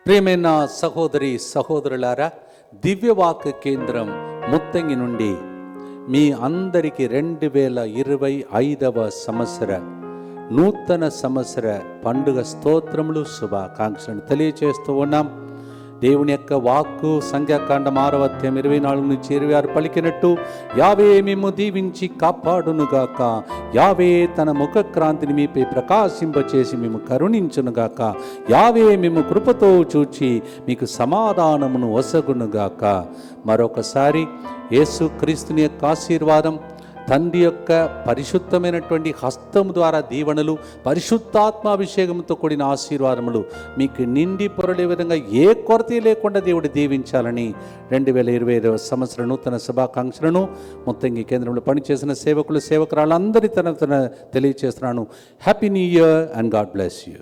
ప్రియమైన సహోదరి సహోదరులారా, దివ్యవాక్ కేంద్రం ముత్తంగి నుండి మీ అందరికీ 2025 సంవత్సర నూతన సంవత్సర పండుగ స్తోత్రములు శుభాకాంక్షలను తెలియచేస్తూ ఉన్నాం. దేవుని యొక్క వాక్కు సంఖ్యాకాండం 6వ అధ్యాయం 24 నుంచి 26 పలికినట్టు, యావే మేము దీవించి కాపాడునుగాక, యావే తన ముఖక్రాంతిని మీపై ప్రకాశింపచేసి మేము కరుణించునుగాక, యావే మేము కృపతో చూచి మీకు సమాధానమును ఒసగునుగాక. మరొకసారి యేసు క్రీస్తుని యొక్క ఆశీర్వాదం, తండ్రి యొక్క పరిశుద్ధమైనటువంటి హస్తము ద్వారా దీవెనలు, పరిశుద్ధాత్మాభిషేకంతో కూడిన ఆశీర్వాదములు మీకు నిండి పొరలే విధంగా ఏ కొరత లేకుండా దేవుడు దీవించాలని 2025 సంవత్సర నూతన శుభాకాంక్షలను ముత్తంగి కేంద్రంలో పనిచేసిన సేవకులు సేవకురాళ్ళందరి తన తెలియజేస్తున్నాను. Happy new year and God bless you.